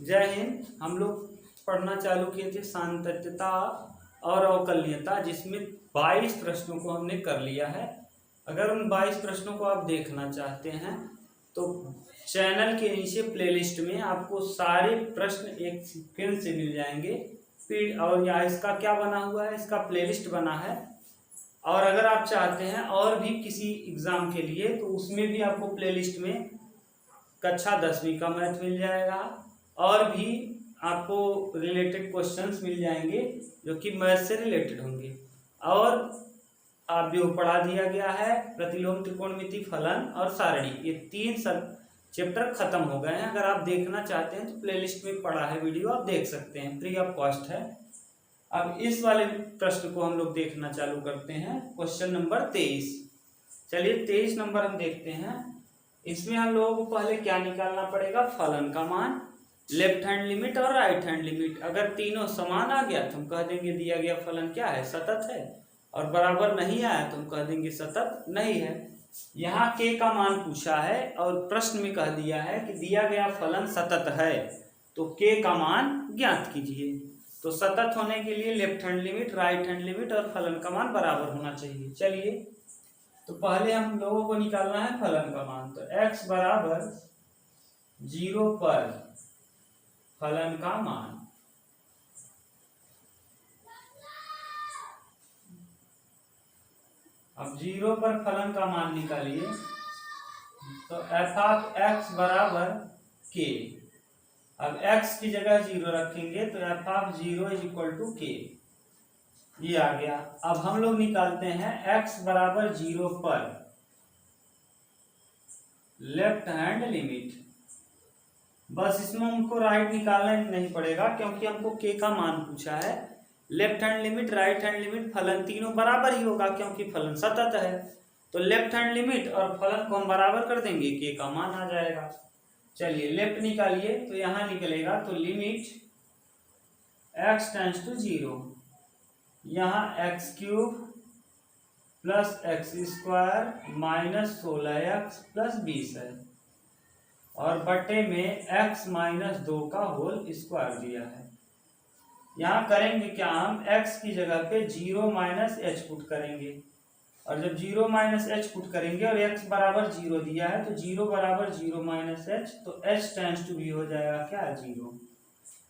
जय हिंद। हम लोग पढ़ना चालू किए थे सांतत्यता और अवकलनीयता, जिसमें 22 प्रश्नों को हमने कर लिया है। अगर उन 22 प्रश्नों को आप देखना चाहते हैं तो चैनल के नीचे प्लेलिस्ट में आपको सारे प्रश्न एक सेकंड से मिल जाएंगे। फिर और यहाँ इसका क्या बना हुआ है, इसका प्लेलिस्ट बना है। और अगर आप चाहते हैं और भी किसी एग्जाम के लिए तो उसमें भी आपको प्लेलिस्ट में कक्षा 10वीं का मैथ मिल जाएगा और भी आपको रिलेटेड क्वेश्चंस मिल जाएंगे जो कि मैथ से रिलेटेड होंगे। और आप भी पढ़ा दिया गया है प्रतिलोम, त्रिकोणमिति, फलन और सारणी, ये 3 सब चैप्टर खत्म हो गए हैं। अगर आप देखना चाहते हैं तो प्लेलिस्ट में पड़ा है वीडियो, आप देख सकते हैं, फ्री ऑफ कॉस्ट है। अब इस वाले प्रश्न को हम लोग देखना चालू करते हैं। Question number 23। चलिए 23 नंबर हम देखते हैं। इसमें हम लोगों को पहले क्या निकालना पड़ेगा, फलन का मान, लेफ्ट हैंड लिमिट और राइट हैंड लिमिट। अगर तीनों समान आ गया तो हम कह देंगे दिया गया फलन क्या है, सतत है। और बराबर नहीं आया तो हम कह देंगे सतत नहीं है। यहाँ के का मान पूछा है और प्रश्न में कह दिया है कि दिया गया फलन सतत है, तो के का मान ज्ञात कीजिए। तो सतत होने के लिए left hand limit, right hand limit और फलन का मान बराबर होना चाहिए। चलिए तो पहले हम लोगों को निकालना है फलन का मान। तो x बराबर 0 पर फलन का मान, अब 0 पर फलन का मान निकालिए। तो f ऑफ x बराबर k। अब x की जगह 0 रखेंगे तो f of 0 is equal to k, ये आ गया। अब हम लोग निकालते हैं x बराबर 0 पर लेफ्ट हैंड लिमिट। बस इसमें हमको राइट निकालना नहीं पड़ेगा क्योंकि हमको k का मान पूछा है। Left hand limit, right hand limit, फलन तीनों बराबर ही होगा क्योंकि फलन सतत है। तो लेफ्ट हैंड लिमिट और फलन को हम बराबर कर देंगे, k का मान आ जाएगा। चलिए लेफ्ट निकालिए तो यहाँ निकलेगा, तो लिमिट x टेंड्स टू 0, यहाँ x cube plus x square minus 16x plus 20 है और बटे में x माइनस 2 का होल स्क्वायर दिया है। यहाँ करेंगे क्या, हम x की जगह पे 0 माइनस एच पुट करेंगे और जब 0 माइनस एच पुट करेंगे और x बराबर 0 दिया है तो 0 बराबर 0 माइनस एच, तो h टेंड्स टू भी हो जाएगा क्या, 0।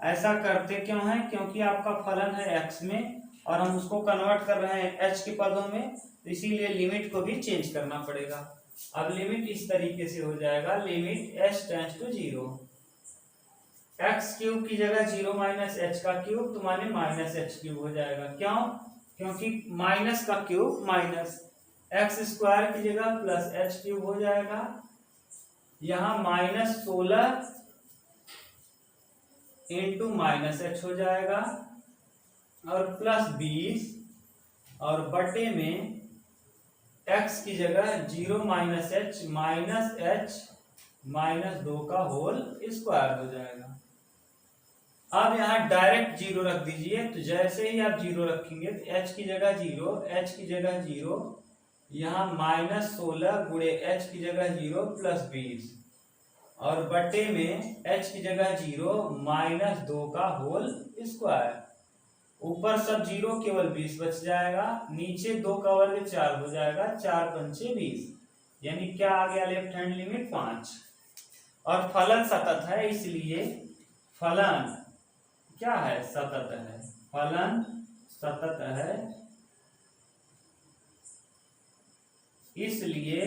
ऐसा करते क्यों है, क्योंकि आपका फलन है x में और हम उसको कन्वर्ट कर रहे हैं h के पदों में, तो इसीलिए लिमिट को भी चेंज करना पड़ेगा। अब लिमिट इस तरीके से हो जाएगा, limit h tends to 0, x cube की जगह 0 माइनस एच का क्यूब तो माने माइनस एच क्यूब हो जाएगा। क्यों, क्योंकि माइनस का क्यूब माइनस, एक्स स्क्वायर की जगह प्लस एच क्यूब हो जाएगा। यहाँ माइनस 16 इंटू माइनस एच हो जाएगा और प्लस 20 और बटे में x की जगह 0 माइनस एच माइनस 2 का होल स्क्वायर हो जाएगा। अब यहाँ डायरेक्ट 0 रख दीजिए, तो जैसे ही आप 0 रखेंगे तो h की जगह 0, h की जगह 0, यहाँ माइनस 16 गुणे h की जगह 0 प्लस 20 और बटे में h की जगह 0 माइनस 2 का होल स्क्वायर। ऊपर सब 0, केवल 20 बच जाएगा, नीचे 2 का वर्ग 4 हो जाएगा, 4 पंचे 20, यानी क्या आ गया, लेफ्ट हैंड लिमिट 5। और फलन सतत है इसलिए फलन क्या है, सतत है, फलन सतत है इसलिए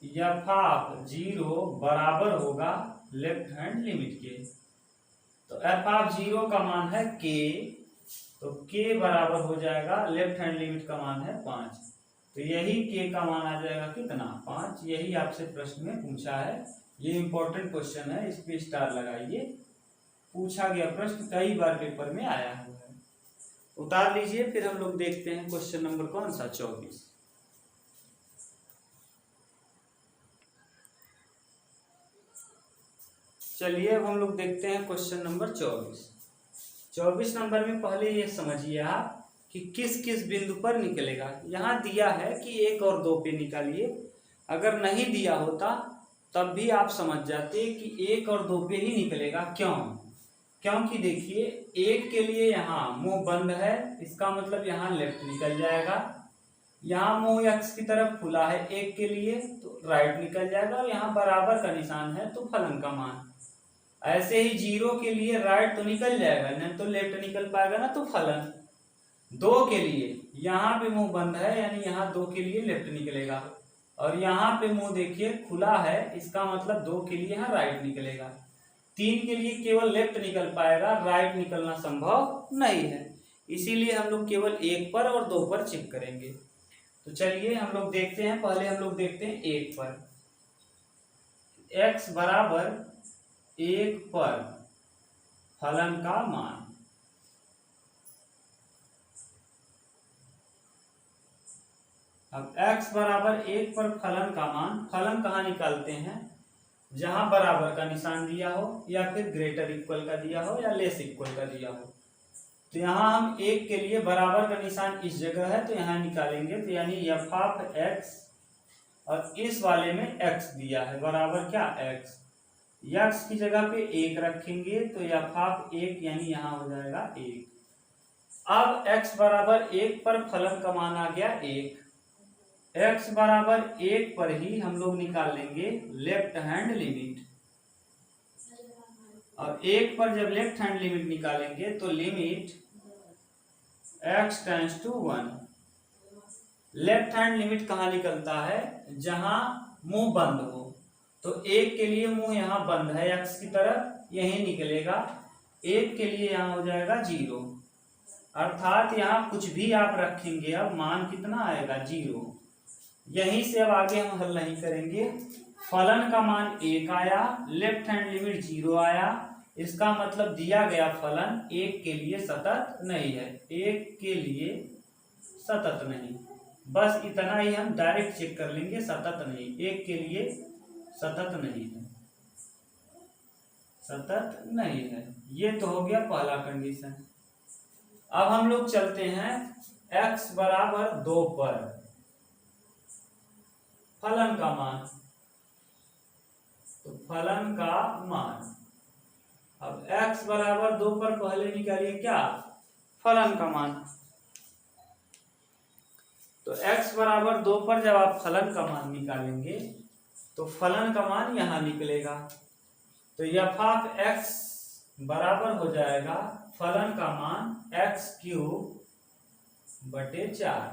f ऑफ 0 बराबर होगा लेफ्ट हैंड लिमिट के। तो f ऑफ 0 का मान है k, तो k बराबर हो जाएगा, लेफ्ट हैंड लिमिट का मान है 5, तो यही k का मान आ जाएगा कितना, 5। यही आपसे प्रश्न में पूछा है, ये इंपॉर्टेंट क्वेश्चन है, इस पे स्टार लगाइए। पूछा गया प्रश्न कई बार पेपर में आया हुआ है, उतार लीजिए। फिर हम लोग देखते हैं क्वेश्चन नंबर कौन सा, 24। चलिए अब हम लोग देखते हैं क्वेश्चन नंबर 24। 24 नंबर में पहले ये समझिए आप कि किस किस बिंदु पर निकलेगा। यहाँ दिया है कि 1 और 2 पे निकालिए, अगर नहीं दिया होता तब भी आप समझ जाते कि 1 और 2 पे ही निकलेगा। क्यों, क्योंकि देखिए एक के लिए यहाँ मुंह बंद है, इसका मतलब यहाँ लेफ्ट निकल जाएगा। यहाँ मुंह एक्स की तरफ खुला है एक के लिए, तो राइट निकल जाएगा। और यहाँ बराबर का निशान है तो फलन का मान। ऐसे ही 0 के लिए राइट तो निकल जाएगा, नहीं तो लेफ्ट निकल पाएगा ना, तो फलन। 2 के लिए यहाँ पे मुंह बंद है, यानी यहाँ 2 के लिए लेफ्ट निकलेगा। और यहाँ पे मुंह देखिए खुला है, इसका मतलब 2 के लिए यहाँ राइट निकलेगा। 3 के लिए केवल लेफ्ट निकल पाएगा, राइट निकलना संभव नहीं है। इसीलिए हम लोग केवल 1 पर और 2 पर चेक करेंगे। तो चलिए हम लोग देखते हैं, पहले हम लोग देखते हैं 1 पर। x बराबर 1 पर फलन का मान। अब x बराबर 1 पर फलन का मान, फलन कहाँ निकालते हैं? जहां बराबर का निशान दिया हो, या फिर ग्रेटर इक्वल का दिया हो, या लेस इक्वल का दिया हो। तो यहाँ हम 1 के लिए बराबर का निशान इस जगह है, तो यहाँ निकालेंगे। तो यानी f ऑफ x, और इस वाले में x दिया है बराबर क्या x, x की जगह पे 1 रखेंगे, तो f ऑफ 1 यानी यहाँ हो जाएगा 1। अब x बराबर 1 पर फलन का मान आ गया 1। x बराबर 1 पर ही हम लोग निकाल लेंगे लेफ्ट हैंड लिमिट। और 1 पर जब लेफ्ट हैंड लिमिट निकालेंगे तो limit x tends to 1। Left hand limit कहाँ निकलता है? जहां मुंह बंद हो। तो 1 के लिए मुंह यहाँ बंद है x की तरफ, यही निकलेगा। 1 के लिए यहाँ हो जाएगा 0, अर्थात यहाँ कुछ भी आप रखेंगे, अब मान कितना आएगा? 0। यहीं से अब आगे हम हल नहीं करेंगे। फलन का मान 1 आया, लेफ्ट हैंड लिमिट 0 आया, इसका मतलब दिया गया फलन 1 के लिए सतत नहीं है। 1 के लिए सतत नहीं, बस इतना ही हम डायरेक्ट चेक कर लेंगे, सतत नहीं, 1 के लिए सतत नहीं है, सतत नहीं है। ये तो हो गया पहला कंडीशन। अब हम लोग चलते हैं x बराबर 2 पर फलन का मान। तो फलन का मान, अब x बराबर 2 पर पहले निकालिए क्या? फलन का मान। तो x बराबर 2 पर जब आप फलन का मान निकालेंगे तो फलन का मान यहां निकलेगा। तो f ऑफ x बराबर हो जाएगा फलन का मान x³ बटे 4।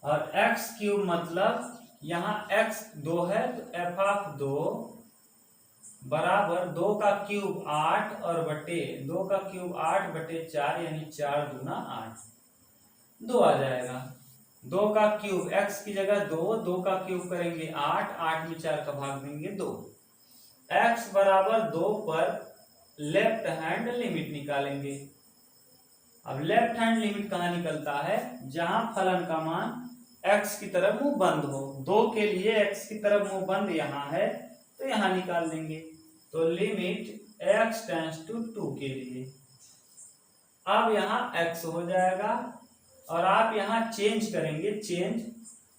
और x³ मतलब यहाँ x 2 है, तो f ऑफ 2 बराबर 2 का क्यूब 8 और बटे 2 का क्यूब 8 बटे 4, यानी 4 दूना 8, 2 आ जाएगा। 2 का क्यूब x की जगह 2, 2 का क्यूब करेंगे 8, 8 में 4 का भाग देंगे 2। x बराबर 2 पर लेफ्ट हैंड लिमिट निकालेंगे। अब लेफ्ट हैंड लिमिट कहाँ निकलता है? जहां फलन का मान x की तरफ मुंह बंद हो। 2 के लिए x की तरफ मुंह बंद यहाँ है, तो यहाँ निकाल देंगे। तो लिमिट x टेंड्स टू 2 के लिए, अब यहाँ x हो जाएगा। और आप यहाँ चेंज करेंगे, चेंज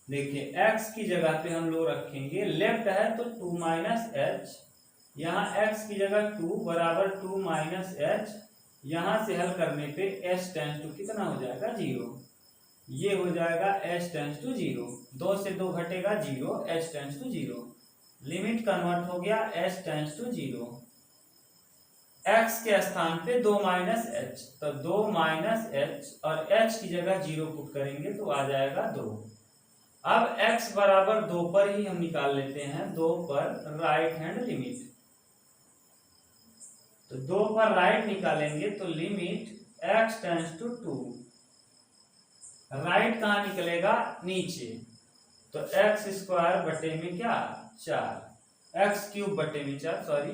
देखिए x की जगह पे हम लोग रखेंगे, लेफ्ट है तो 2 माइनस h, यहाँ x की जगह 2 बराबर 2 माइनस h, यहाँ से हल करने पे h टेंड्स टू कितना हो जाएगा? 0। ये हो जाएगा h टेंड्स टू 0, 2 से 2 घटेगा 0, h tends to 0। Limit convert हो गया h टेंड्स टू 0। x के स्थान पे 2 माइनस h, तो 2 माइनस h और h की जगह 0 पुट करेंगे तो आ जाएगा 2। अब x बराबर 2 पर ही हम निकाल लेते हैं, 2 पर राइट हैंड लिमिट। तो 2 पर राइट निकालेंगे तो limit x tends to 2, right कहाँ निकलेगा? नीचे। तो x² बटे में क्या? 4, x³ बटे में 4, सॉरी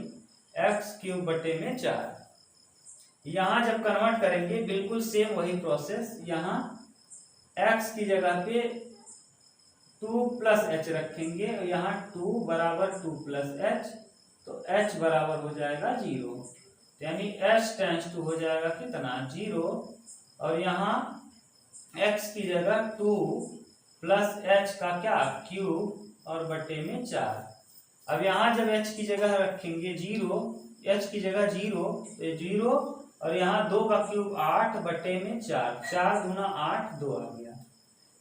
x³ बटे में 4। यहां जब कन्वर्ट करेंगे बिल्कुल सेम वही प्रोसेस, यहाँ x की जगह पे 2 प्लस h रखेंगे, और यहाँ 2 बराबर 2 प्लस h, तो h बराबर हो जाएगा 0, यानी h टेंड्स टू हो जाएगा कितना? 0। और यहाँ x की जगह 2 प्लस h का क्या? क्यूब और बटे में 4, अब यहाँ जब h की जगह रखेंगे 0, h की जगह 0, तो 0 और यहाँ 2 का क्यूब 8 बटे में 4, 4 दूना 8, 2 आ गया।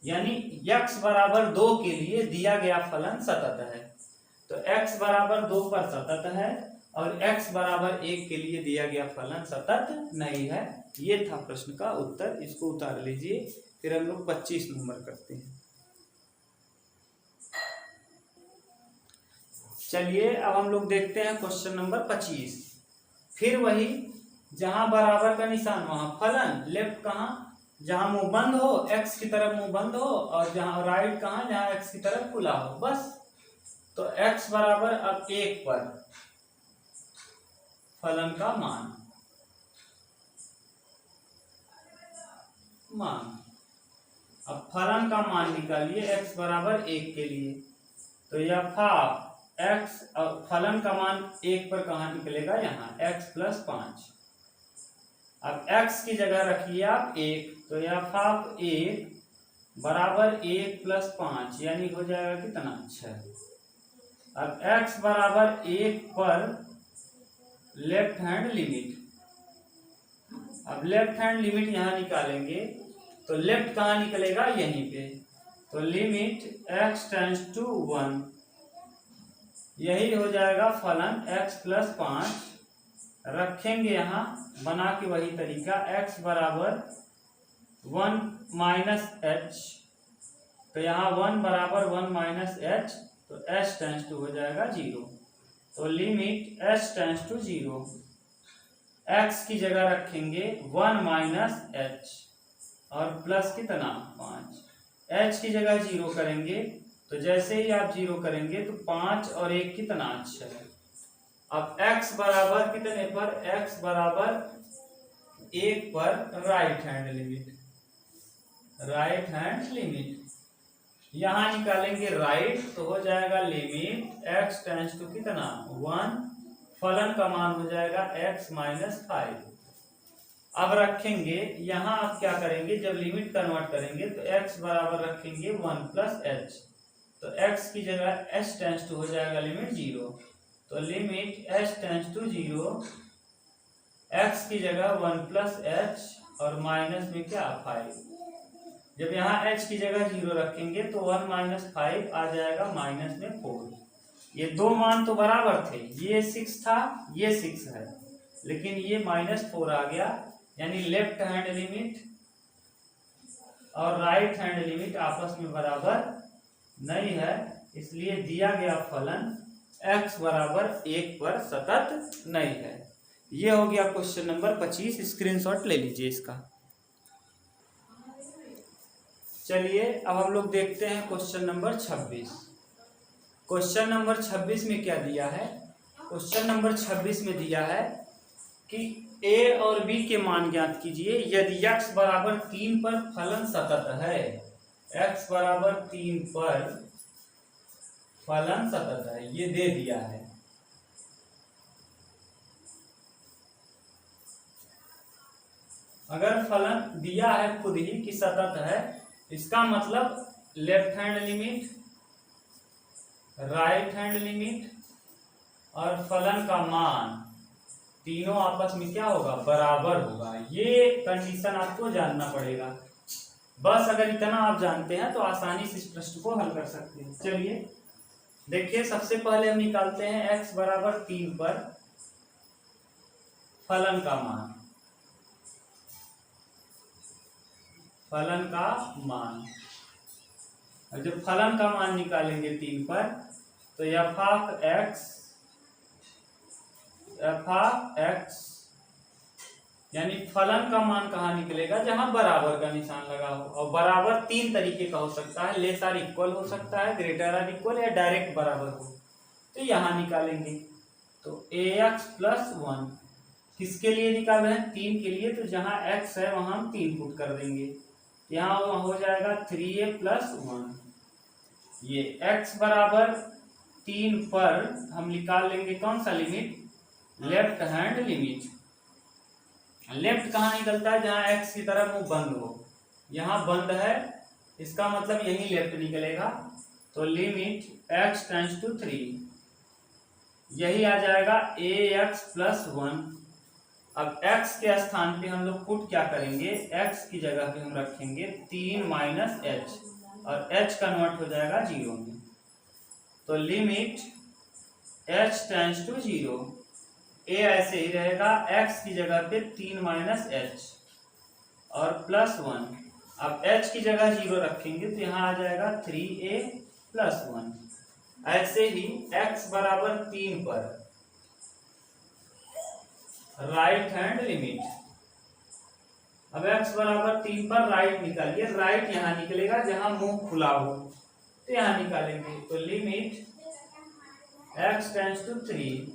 यानी x बराबर 2 के लिए दिया गया फलन सतत है। तो x बराबर 2 पर सतत है और x बराबर 1 के लिए दिया गया फलन सतत नहीं है। ये था प्रश्न का उत्तर, इसको उतार लीजिए। फिर हम लोग 25 नंबर करते हैं। चलिए अब हम लोग देखते हैं क्वेश्चन नंबर 25। फिर वही, जहां बराबर का निशान वहां फलन, लेफ्ट कहाँ, जहां मुंह बंद हो x की तरफ मुंह बंद हो, और जहां राइट कहाँ, जहां x की तरफ खुला हो, बस। तो x बराबर अब 1 पर फलन का मान अब फलन का मान निकालिए x बराबर 1 के लिए। तो यह x, फलन का मान 1 पर कहाँ निकलेगा, यहाँ x प्लस 5। अब x की जगह रखिए आप 1, तो यह 1 बराबर 1 प्लस 5, यानी हो जाएगा कितना, 6। अब x बराबर 1 पर लेफ्ट हैंड लिमिट, अब लेफ्ट हैंड लिमिट यहाँ निकालेंगे तो लेफ्ट कहाँ निकलेगा, यहीं पे। तो लिमिट x टेंड्स टू 1, यही हो जाएगा फलन x प्लस 5। रखेंगे यहाँ बना के वही तरीका, x बराबर 1 माइनस h, तो यहाँ 1 बराबर 1 माइनस h, तो h टेंड्स टू हो जाएगा 0। तो limit h tends to 0, x की जगह रखेंगे 1 माइनस h और प्लस कितना, 5। h की जगह 0 करेंगे, तो जैसे ही आप 0 करेंगे तो 5 और 1 कितना, 6। अब x बराबर कितने पर, x बराबर 1 पर राइट हैंड लिमिट यहां निकालेंगे राइट, तो हो जाएगा लिमिट x टेंड्स टू कितना, 1, फलन का मान हो जाएगा x माइनस 5। अब रखेंगे यहाँ, आप क्या करेंगे, जब लिमिट कन्वर्ट करेंगे तो x बराबर रखेंगे 1 प्लस h, तो x की जगह h टेंड्स टू हो जाएगा लिमिट 0। तो limit h tends to 0, x की जगह 1 प्लस h और माइनस में क्या, 5। जब यहाँ h की जगह 0 रखेंगे तो 1 माइनस 5 आ जाएगा माइनस में 4। ये दो मान तो बराबर थे, ये 6 था, ये 6 है, लेकिन ये माइनस 4 आ गया। यानी लेफ्ट हैंड लिमिट और राइट हैंड लिमिट आपस में बराबर नहीं है, इसलिए दिया गया फलन x बराबर 1 पर सतत नहीं है। ये हो गया क्वेश्चन नंबर 25, स्क्रीनशॉट ले लीजिए इसका। चलिए अब हम लोग देखते हैं क्वेश्चन नंबर 26। क्वेश्चन नंबर 26 में क्या दिया है, क्वेश्चन नंबर 26 में दिया है कि a और b के मान ज्ञात कीजिए यदि x बराबर 3 पर फलन सतत है। x बराबर 3 पर फलन सतत है, ये दे दिया है। अगर फलन दिया है खुद ही कि सतत है, इसका मतलब left hand limit, right hand limit और फलन का मान तीनों आपस में क्या होगा, बराबर होगा। ये कंडीशन आपको जानना पड़ेगा। बस अगर इतना आप जानते हैं तो आसानी से इस प्रश्न को हल कर सकते हैं। चलिए देखिए, सबसे पहले हम निकालते हैं x बराबर 3 पर फलन का मान। और जब फलन का मान निकालेंगे 3 पर, तो f(x) यानी फलन का मान कहाँ निकलेगा, जहां बराबर का निशान लगा हो। और बराबर 3 तरीके का हो सकता है, लेस आर इक्वल हो सकता है, ग्रेटर आर इक्वल, या डायरेक्ट बराबर हो। तो यहाँ निकालेंगे तो ax प्लस 1 किसके लिए निकाल रहे हैं, 3 के लिए। तो जहां x है वहां हम 3 पुट कर देंगे, यहाँ हो जाएगा 3a प्लस 1। ये x बराबर 3 पर हम निकाल लेंगे कौन सा limit, left hand limit. Left कहाँ निकलता है, जहां x की तरफ मुंह बंद हो। यहाँ बंद है, इसका मतलब यही लेफ्ट निकलेगा। तो लिमिट x टेंड्स टू 3, यही आ जाएगा ax+1। अब x के स्थान पे हम लोग पुट क्या करेंगे, x की जगह पे हम रखेंगे 3 - h और h कन्वर्ट हो जाएगा 0 में। तो limit h tends to 0, a ऐसे ही रहेगा, x की जगह पे 3 - h और +1। अब h की जगह 0 रखेंगे तो यहाँ आ जाएगा 3a+1। ऐसे ही x बराबर 3 पर राइट हैंड लिमिट, अब x बराबर 3 पर राइट निकालिए, राइट यहाँ निकलेगा जहां मुंह खुला हो तो यहाँ निकालेंगे। तो limit x tends to 3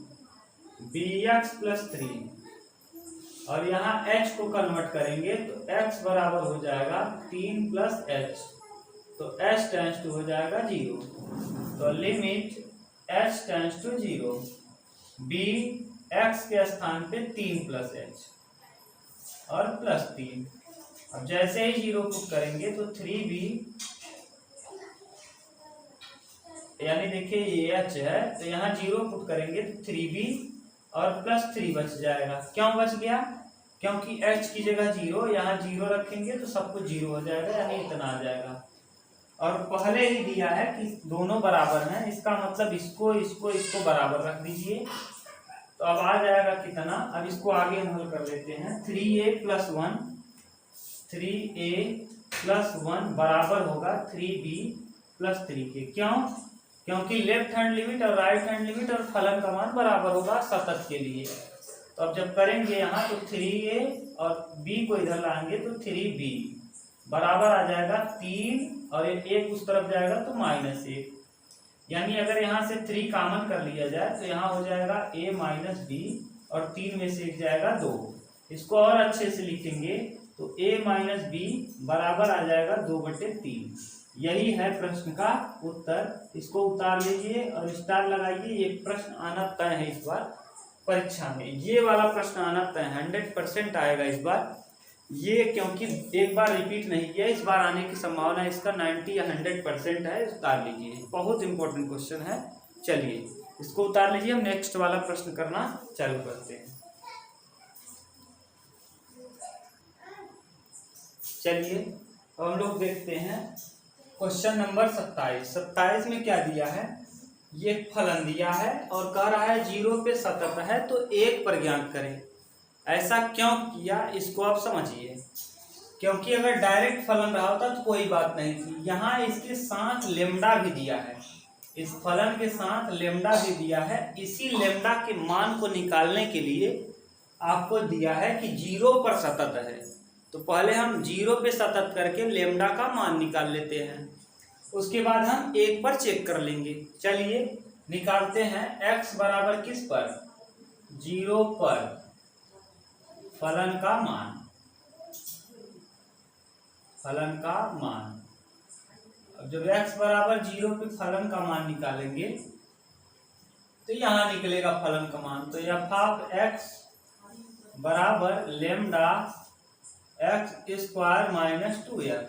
bx+3 और यहाँ h को कन्वर्ट करेंगे तो x बराबर हो जाएगा 3 + h, तो h टेंड्स टू हो जाएगा 0। तो limit h tends to 0, b x के स्थान पे 3 + h और +3। अब जैसे ही 0 पुट करेंगे तो 3b, यानी देखिए ये h है तो यहाँ 0 पुट करेंगे तो 3b और +3 बच जाएगा। क्यों बच गया, क्योंकि h की जगह 0, यहाँ 0 रखेंगे तो सब कुछ 0 हो जाएगा, यानी इतना आ जाएगा। और पहले ही दिया है कि दोनों बराबर हैं, इसका मतलब इसको बराबर रख दीजिए। तो अब आ जाएगा कितना, अब इसको आगे हम हल कर लेते हैं। 3a+1 बराबर होगा 3b+3 के। क्यों, क्योंकि लेफ्ट हैंड लिमिट और राइट हैंड लिमिट और फलन का मान बराबर होगा सतत के लिए। तो अब जब करेंगे यहाँ तो 3a और b को इधर लाएंगे तो 3b बराबर आ जाएगा 3 और एक उस तरफ जाएगा तो -1, यानी अगर यहाँ से 3 कॉमन कर लिया जाए तो यहाँ हो जाएगा a - b और 3 में से 1 जाएगा 2। इसको और अच्छे से लिखेंगे तो a - b बराबर आ जाएगा 2/3। यही है प्रश्न का उत्तर। इसको उतार लीजिए और स्टार लगाइए। ये प्रश्न आना तय है इस बार परीक्षा में, ये वाला प्रश्न आना तय 100% आएगा इस बार। ये क्योंकि एक बार रिपीट नहीं किया, इस बार आने की संभावना इसका 90 या 100% है। उतार लीजिए, बहुत इंपॉर्टेंट क्वेश्चन है। चलिए इसको उतार लीजिए, हम नेक्स्ट वाला प्रश्न करना चालू करते हैं। चलिए अब हम लोग देखते हैं क्वेश्चन नंबर 27 में क्या दिया है। ये फलन दिया है और कह रहा है 0 पे सतत है तो 1 पर ज्ञात करें। ऐसा क्यों किया इसको आप समझिए, क्योंकि अगर डायरेक्ट फलन रहा होता तो कोई बात नहीं थी। यहाँ इसके साथ लेमडा भी दिया है, इस फलन के साथ लेमडा भी दिया है। इसी लेमडा के मान को निकालने के लिए आपको दिया है कि 0 पर सतत है। तो पहले हम 0 पे सतत करके लेमडा का मान निकाल लेते हैं, उसके बाद हम 1 पर चेक कर लेंगे। चलिए निकालते हैं। x बराबर किस पर, 0 पर फलन का मान, फलन का मान। अब जब x बराबर 0 पे फलन का मान निकालेंगे तो यहाँ निकलेगा फलन का मान। तो f(x) बराबर लेमडा x² - 2x।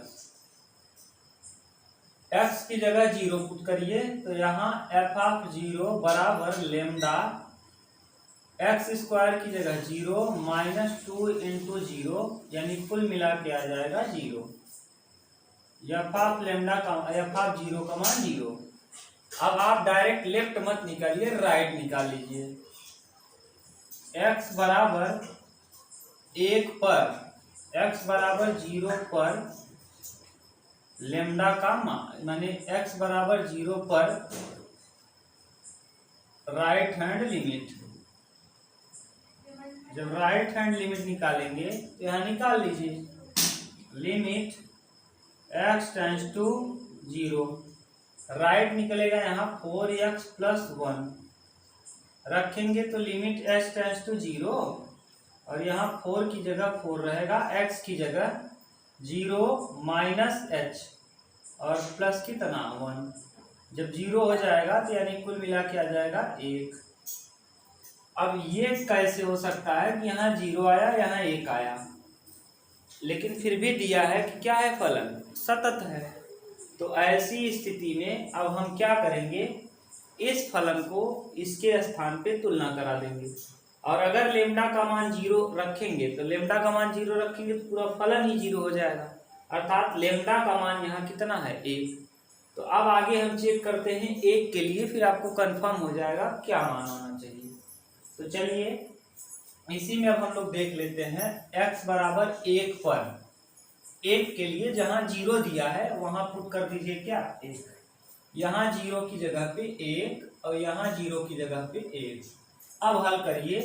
x की जगह 0 पुट करिए तो यहाँ f(0) बराबर लेमडा x² की जगह 0 - 2 × 0, यानी कुल मिला के आ जाएगा 0। f(0) का मान 0। अब आप डायरेक्ट लेफ्ट मत निकालिए, राइट निकाल लीजिए। x बराबर 1 पर, x बराबर 0 पर लेमडा का मान, माने x बराबर 0 पर राइट हैंड लिमिट। जब राइट हैंड लिमिट निकालेंगे तो यहाँ निकाल लीजिए, limit x tends to 0, right निकलेगा यहाँ 4x+1 रखेंगे तो लिमिट h टेंड्स टू 0 और यहाँ 4 की जगह 4 रहेगा, x की जगह 0 - h और प्लस कितना 1। जब 0 हो जाएगा तो यानी कुल मिला के आ जाएगा 1। अब ये कैसे हो सकता है कि यहाँ 0 आया यहाँ 1 आया, लेकिन फिर भी दिया है कि क्या है, फलन सतत है। तो ऐसी स्थिति में अब हम क्या करेंगे, इस फलन को इसके स्थान पे तुलना करा देंगे। और अगर लेमडा का मान 0 रखेंगे तो लेमडा का मान 0 रखेंगे तो पूरा फलन ही 0 हो जाएगा, अर्थात लेमडा का मान यहाँ कितना है 1। तो अब आगे हम चेक करते हैं 1 के लिए, फिर आपको कंफर्म हो जाएगा क्या मान होना चाहिए। तो चलिए इसी में अब हम लोग देख लेते हैं x बराबर 1 पर 1 के लिए जहां 0 दिया है वहां पुट कर दीजिए क्या 1, यहाँ 0 की जगह पे 1 और यहाँ 0 की जगह पे 1। अब हल करिए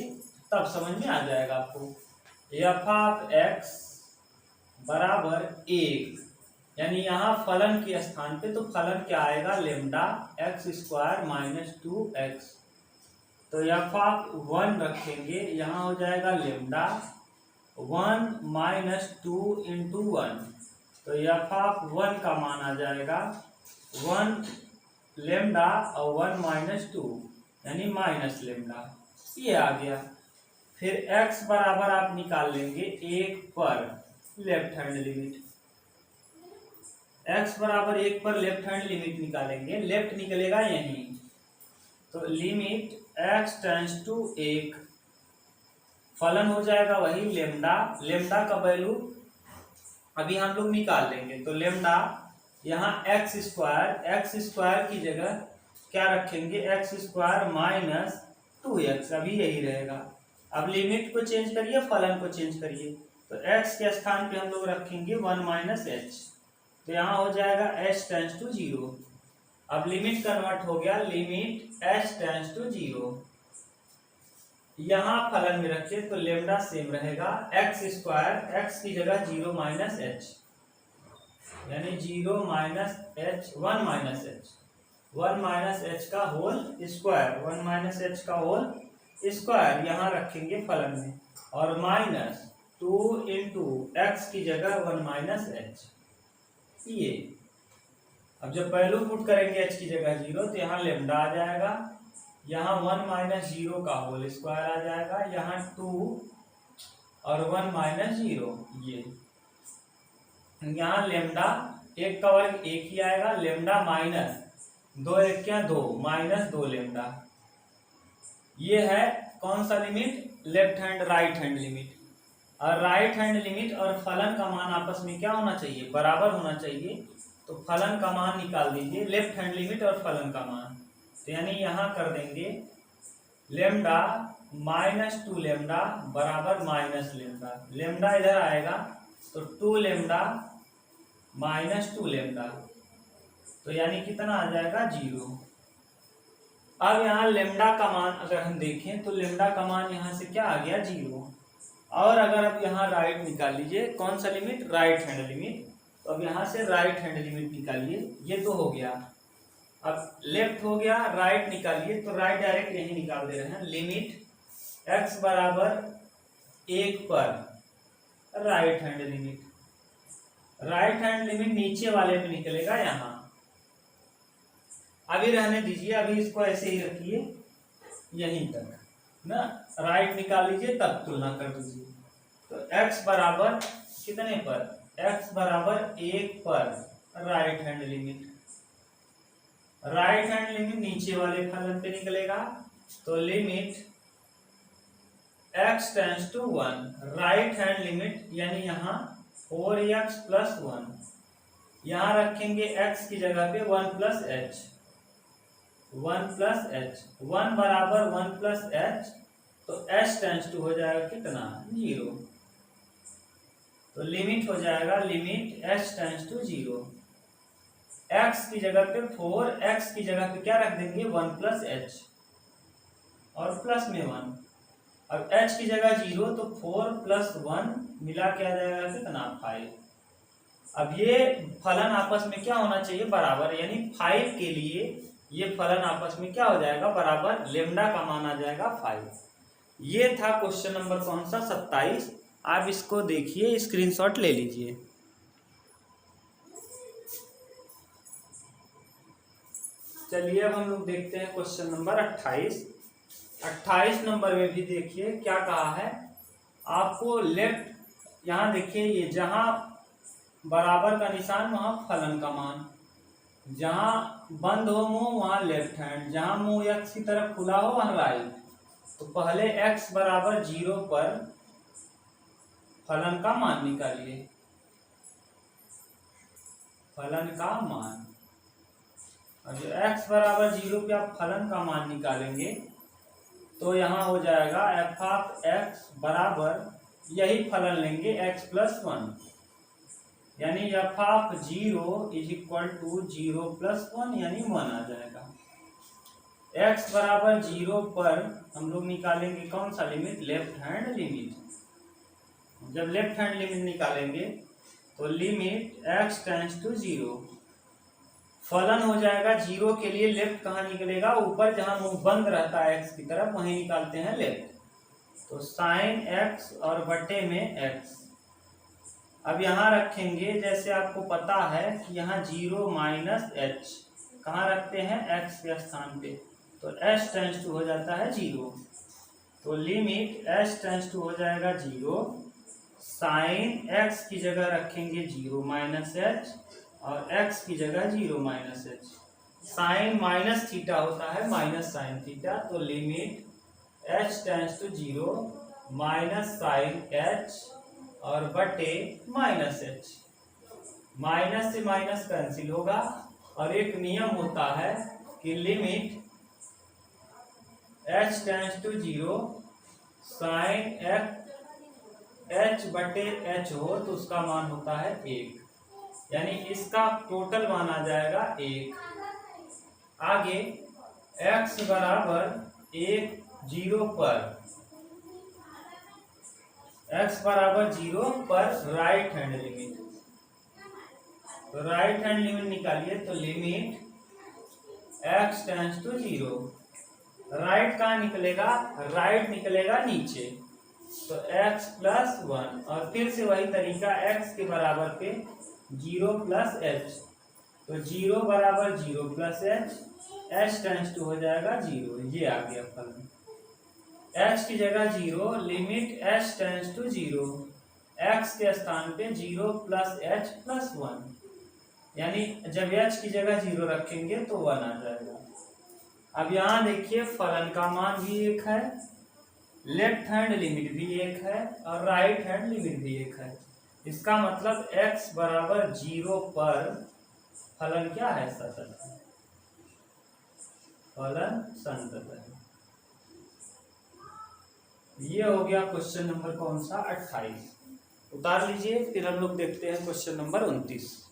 तब समझ में आ जाएगा आपको। f ऑफ x बराबर 1, यानी यहाँ फलन के स्थान पे तो फलन क्या आएगा lambda x square minus 2x। तो f ऑफ 1 रखेंगे, यहाँ हो जाएगा लेमडा 1 माइनस 2 इंटू 1। तो f ऑफ 1 का मान आ जाएगा 1 लेमडा और 1 माइनस 2 यानी माइनस लेमडा, ये आ गया। फिर x बराबर आप निकाल लेंगे 1 पर लेफ्ट हैंड लिमिट, x बराबर 1 पर लेफ्ट हैंड लिमिट निकालेंगे, लेफ्ट निकलेगा यहीं, तो लिमिट x टेंड्स टू 1, फलन हो जाएगा वही लेमडा। लेमडा का वैल्यू अभी हम लोग निकाल लेंगे, तो लेमडा यहाँ x स्क्वायर की जगह क्या रखेंगे x स्क्वायर माइनस 2x, अभी यही रहेगा। अब लिमिट को चेंज करिए, फलन को चेंज करिए, तो x के स्थान पे हम लोग रखेंगे 1 माइनस h, तो यहाँ हो जाएगा h टेंड्स टू 0। अब लिमिट कन्वर्ट हो गया, लिमिट h टेंड्स टू 0, यहाँ फलन में रखे तो लेमडा सेम रहेगा, x स्क्वायर x की जगह 0 माइनस h, यानी 0 minus h 1 minus h, 1 minus h का होल स्क्वायर, 1 माइनस h का होल स्क्वायर यहाँ रखेंगे फलन में, और माइनस 2 इंटू एक्स की जगह 1 माइनस h। ये अब जब वैल्यू पुट करेंगे h की जगह 0 तो यहाँ लेमडा आ जाएगा, यहाँ 1 माइनस 0 का होल स्क्वायर आ जाएगा, यहाँ 2 और 1 माइनस 0, ये यहाँ लेमडा 1 का वर्ग 1 ही आएगा, लेमडा माइनस 2 1 क्या 2 माइनस 2 लेमडा। ये है कौन सा limit, left hand right hand limit. और राइट हैंड लिमिट और फलन का मान आपस में क्या होना चाहिए, बराबर होना चाहिए। तो फलन का मान निकाल दीजिए, लेफ्ट हैंड लिमिट और फलन का मान, तो यानी यहाँ कर देंगे लेमडा माइनस 2 लेमडा बराबर माइनस लेमडा, लेमडा इधर आएगा तो 2 लेमडा माइनस 2 लेमडा, तो यानी कितना आ जाएगा 0। अब यहाँ लेमडा का मान अगर हम देखें तो लेमडा का मान यहाँ से क्या आ गया 0। और अगर आप यहाँ राइट निकाल लीजिए, कौन सा लिमिट, राइट हैंड लिमिट, तो अब यहाँ से राइट हैंड लिमिट निकालिए, ये तो हो गया। अब लेफ्ट हो गया, राइट निकालिए, तो राइट डायरेक्ट यही निकाल दे रहे हैं, लिमिट x बराबर 1 पर right hand limit, right hand limit नीचे वाले में निकलेगा यहाँ, अभी रहने दीजिए, अभी इसको ऐसे ही रखिए यहीं तक ना, राइट निकाल लीजिए तब तुलना कर दीजिए। तो x बराबर कितने पर, x बराबर 1 पर right hand limit, right hand limit नीचे वाले फलन पे निकलेगा, तो limit x tends to 1, right hand limit यानी यहाँ 4x प्लस 1, यहाँ रखेंगे x की जगह पे 1 प्लस h, 1 प्लस h, 1 बराबर 1 प्लस h, तो h टेंड्स टू हो जाएगा कितना 0, तो लिमिट हो जाएगा, limit h tends to 0, x की जगह पे 4, x की जगह पे क्या रख देंगे 1 प्लस h और प्लस में 1, अब h की जगह 0 तो 4 प्लस 1 मिला के आ जाएगा कितना 5। अब ये फलन आपस में क्या होना चाहिए बराबर, यानी 5 के लिए ये फलन आपस में क्या हो जाएगा बराबर, लेमडा का मान आ जाएगा 5। ये था क्वेश्चन नंबर कौन सा 27। आप इसको देखिए, स्क्रीनशॉट ले लीजिए। चलिए अब हम लोग देखते हैं क्वेश्चन नंबर 28। 28 नंबर में भी देखिए क्या कहा है आपको, लेफ्ट यहाँ देखिए, ये जहां बराबर का निशान वहां फलन का मान, जहाँ बंद हो मुंह वहाँ लेफ्ट हैंड, जहाँ मुंह एक्स की तरफ खुला हो वहाँ राइट। तो पहले x बराबर 0 पर फलन का मान निकालिए। फलन का मान, और जो x बराबर 0 पे आप फलन का मान निकालेंगे तो यहाँ हो जाएगा एफ ऑफ एक्स बराबर, यही फलन लेंगे x प्लस 1, यानी f of 0 is equal to 0 plus 1 यानी 1 आ जाएगा। x बराबर 0 पर हम लोग निकालेंगे कौन सा लिमिट, लेफ्ट हैंड लिमिट। जब लेफ्ट हैंड लिमिट निकालेंगे तो लिमिट x टेंड्स टू 0, फलन हो जाएगा 0 के लिए लेफ्ट कहाँ निकलेगा, ऊपर जहाँ मुंह बंद रहता है x की तरफ वहीं निकालते हैं लेफ्ट। तो साइन x और बटे में x, अब यहाँ रखेंगे जैसे आपको पता है कि यहाँ 0 माइनस एच कहाँ रखते हैं, x के स्थान पे, तो h टेंड्स टू हो जाता है 0। तो लिमिट h टेंड्स टू हो जाएगा 0, साइन x की जगह रखेंगे 0 माइनस एच और x की जगह 0 minus h. Sine minus theta होता है माइनस साइन थीटा, तो limit h tends to 0 minus sine h और बटे माइनस एच। माइनस से माइनस कैंसिल होगा, और एक नियम होता है कि limit h tends to 0 sine h बटे h हो तो उसका मान होता है 1, यानी इसका टोटल मान आ जाएगा 1। आगे x बराबर 1 0 पर, x बराबर 0 पर राइट हैंड लिमिट, तो राइट हैंड लिमिट निकालिए तो limit x tends to 0, right कहाँ निकलेगा, राइट निकलेगा नीचे, तो x प्लस 1, और फिर से वही तरीका x के बराबर पे 0 प्लस h, तो 0 बराबर 0 प्लस h टेंड्स टू हो जाएगा 0, ये आ गया फलन। h की जगह 0, limit h tends to 0, x के स्थान पे 0 प्लस h प्लस 1, यानी जब h की जगह 0 रखेंगे तो 1 आ जाएगा। अब यहाँ देखिए फलन का मान भी 1 है, लेफ्ट हैंड लिमिट भी 1 है और राइट हैंड लिमिट भी 1 है। इसका मतलब x बराबर 0 पर फलन क्या है, सतत है, फलन संतत है। ये हो गया क्वेश्चन नंबर कौन सा, 28। उतार लीजिए, फिर हम लोग देखते हैं क्वेश्चन नंबर 29।